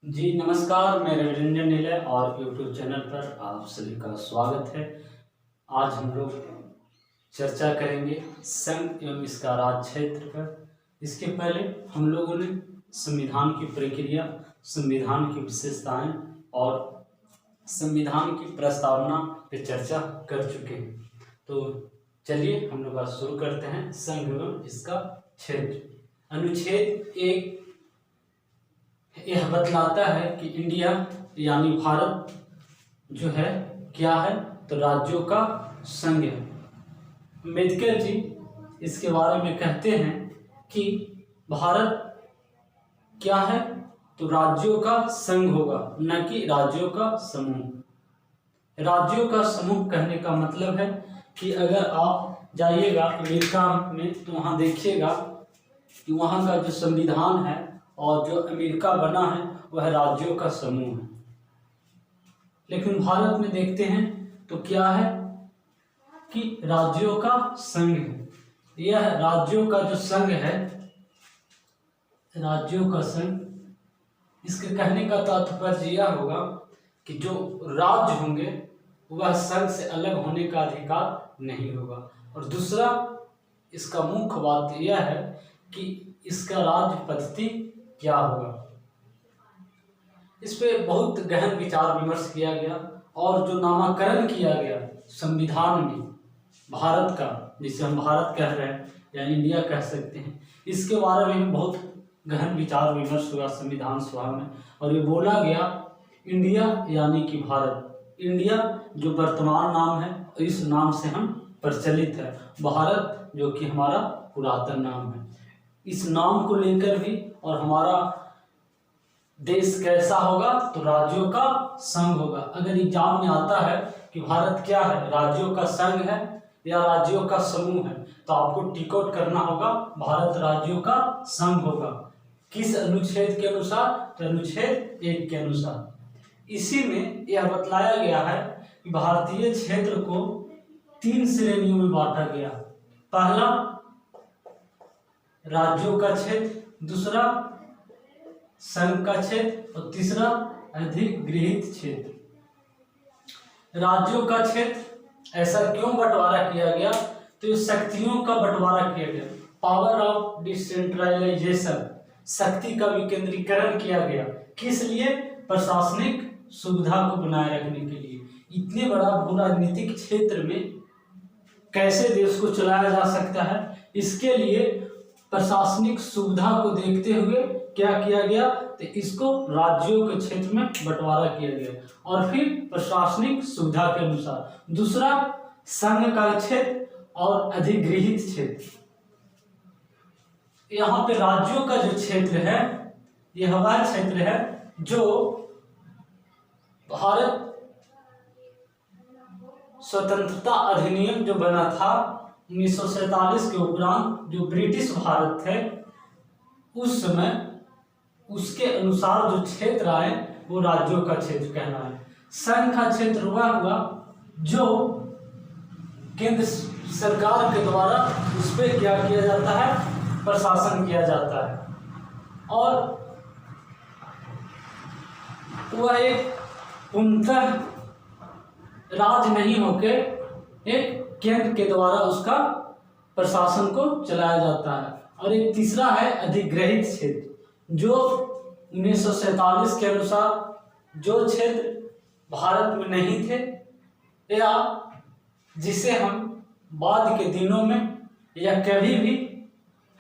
जी नमस्कार, मैं रविरंजन निलय और यूट्यूब चैनल पर आप सभी का स्वागत है। आज हम लोग चर्चा करेंगे संघ एवं इसका राज्य क्षेत्र पर। इसके पहले हम लोगों ने संविधान की प्रक्रिया, संविधान की विशेषताएं और संविधान की प्रस्तावना पे चर्चा कर चुके हैं। तो चलिए हम लोग आज शुरू करते हैं संघ एवं इसका क्षेत्र। अनुच्छेद 1 यह बतलाता है कि इंडिया यानी भारत जो है क्या है, तो राज्यों का संघ है। अम्बेडकर जी इसके बारे में कहते हैं कि भारत क्या है, तो राज्यों का संघ होगा, न कि राज्यों का समूह। राज्यों का समूह कहने का मतलब है कि अगर आप जाइएगा अमेरिका में तो वहाँ देखिएगा कि वहाँ का जो संविधान है और जो अमेरिका बना है वह राज्यों का समूह है। लेकिन भारत में देखते हैं तो क्या है कि राज्यों का संघ है। यह राज्यों का जो संघ है, राज्यों का संघ, इसके कहने का तात्पर्य यह होगा कि जो राज्य होंगे वह संघ से अलग होने का अधिकार नहीं होगा। और दूसरा इसका मुख्य बात यह है कि इसका राज्य पद्धति क्या होगा। इस पे बहुत गहन विचार विमर्श किया गया और जो नामकरण किया गया संविधान में भारत का, जिसे हम भारत कह रहे हैं या इंडिया कह सकते हैं, इसके बारे में बहुत गहन विचार विमर्श हुआ संविधान सभा में। और ये बोला गया इंडिया यानी कि भारत, इंडिया जो वर्तमान नाम है इस नाम से हम प्रचलित है, भारत जो कि हमारा पुरातन नाम है। इस नाम को लेकर भी और हमारा देश कैसा होगा, तो राज्यों का संघ होगा। अगर एग्जाम में आता है कि भारत क्या है, राज्यों का संघ है या राज्यों का समूह है, तो आपको टिक आउट करना होगा भारत राज्यों का संघ होगा। किस अनुच्छेद के अनुसार, तो अनुच्छेद 1 के अनुसार। इसी में यह बतलाया गया है कि भारतीय क्षेत्र को 3 श्रेणियों में बांटा गया। पहला राज्यों का क्षेत्र, दूसरा संघ का क्षेत्र और तीसरा अधिगृहित क्षेत्र। राज्यों का क्षेत्र ऐसा क्यों बंटवारा किया गया, तो शक्तियों का बंटवारा किया गया, पावर ऑफ डिसेंट्रलाइजेशन, शक्ति का विकेंद्रीकरण किया गया। किस लिए? प्रशासनिक सुविधा को बनाए रखने के लिए। इतने बड़ा भू राजनीतिक क्षेत्र में कैसे देश को चलाया जा सकता है, इसके लिए प्रशासनिक सुविधा को देखते हुए क्या किया गया, तो इसको राज्यों के क्षेत्र में बंटवारा किया गया। और फिर प्रशासनिक सुविधा के अनुसार दूसरा संघ का क्षेत्र और अधिगृहित क्षेत्र। यहाँ पे राज्यों का जो क्षेत्र है यह वह क्षेत्र है जो भारत स्वतंत्रता अधिनियम जो बना था 1947 के उपरांत, जो ब्रिटिश भारत थे उस समय, उसके अनुसार जो क्षेत्र आए वो राज्यों का क्षेत्र कहलाए। संघ का क्षेत्र वह हुआ जो केंद्र सरकार के द्वारा उस पर क्या किया जाता है, प्रशासन किया जाता है। और वह एक पूर्णतः राज्य नहीं होके एक केंद्र के द्वारा उसका प्रशासन को चलाया जाता है। और एक तीसरा है अधिग्रहित क्षेत्र, जो 1947 के अनुसार जो क्षेत्र भारत में नहीं थे या जिसे हम बाद के दिनों में या कभी भी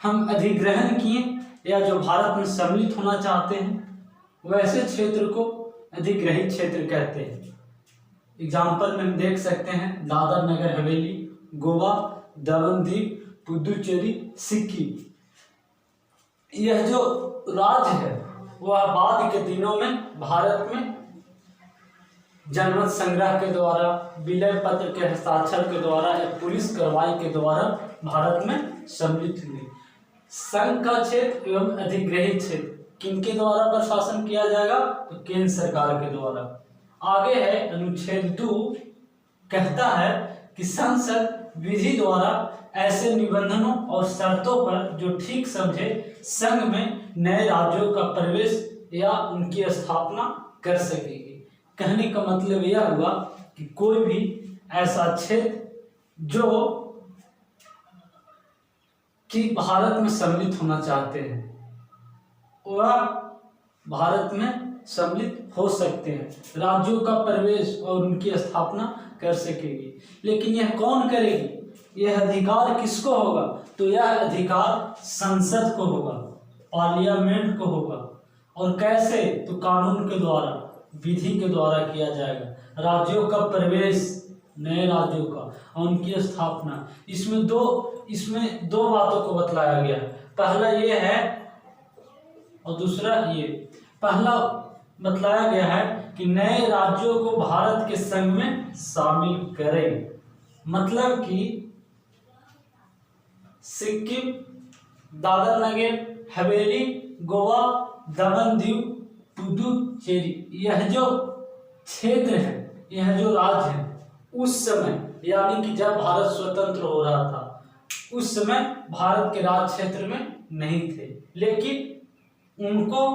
हम अधिग्रहण किए या जो भारत में सम्मिलित होना चाहते हैं, वैसे क्षेत्र को अधिग्रहित क्षेत्र कहते हैं। एग्जाम्पल में हम देख सकते हैं दादर नगर हवेली, गोवा, दमन दीव, पुदुचेरी, सिक्किम। यह जो राज्य है वह बाद के दिनों में भारत में जनमत संग्रह के द्वारा, विलय पत्र के हस्ताक्षर के द्वारा या पुलिस कार्रवाई के द्वारा भारत में सम्मिलित हुए। संघ का क्षेत्र एवं अधिग्रहित क्षेत्र किनके द्वारा प्रशासन किया जाएगा, तो केंद्र सरकार के द्वारा। आगे है अनुच्छेद 2, कहता है कि संसद विधि द्वारा ऐसे निबंधनों और शर्तों पर जो ठीक समझे संघ में नए राज्यों का प्रवेश या उनकी स्थापना कर सकेगी। कहने का मतलब यह हुआ कि कोई भी ऐसा क्षेत्र जो कि भारत में सम्मिलित होना चाहते हैं वह भारत में सम्मिलित हो सकते हैं, राज्यों का प्रवेश और उनकी स्थापना कर सकेगी। लेकिन यह कौन करेगी? यह अधिकार किसको होगा? तो यह अधिकार संसद को होगा, पार्लियामेंट को होगा। और कैसे? तो कानून के द्वारा, विधि के द्वारा किया जाएगा। राज्यों का प्रवेश, नए राज्यों का, और उनकी स्थापना, इसमें दो बातों को बतलाया गया। पहला ये है और दूसरा ये। पहला बतलाया गया है कि नए राज्यों को भारत के संघ में शामिल करें, मतलब कि सिक्किम, दादर नगर हवेली, गोवा, दमन दीव, पुडुचेरी, यह जो क्षेत्र है, यह जो राज्य है, उस समय यानी कि जब भारत स्वतंत्र हो रहा था उस समय भारत के राज्य क्षेत्र में नहीं थे, लेकिन उनको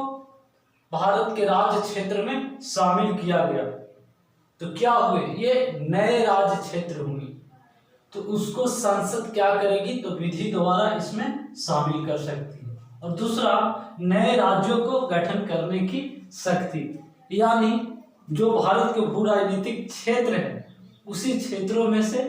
भारत के राज्य क्षेत्र में शामिल किया गया। तो क्या हुए? ये नए राज्य क्षेत्र होंगे। तो उसको संसद क्या करेगी? तो विधि द्वारा इसमें शामिल कर सकती है। और दूसरा, नए राज्यों को गठन करने की शक्ति, यानी जो भारत के भू राजनीतिक क्षेत्र है उसी क्षेत्रों में से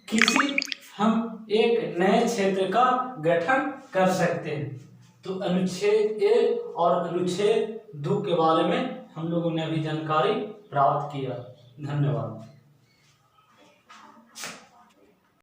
किसी हम एक नए क्षेत्र का गठन कर सकते हैं। तो अनुच्छेद 1 और अनुच्छेद 2 के बारे में हम लोगों ने अभी जानकारी प्राप्त किया। धन्यवाद।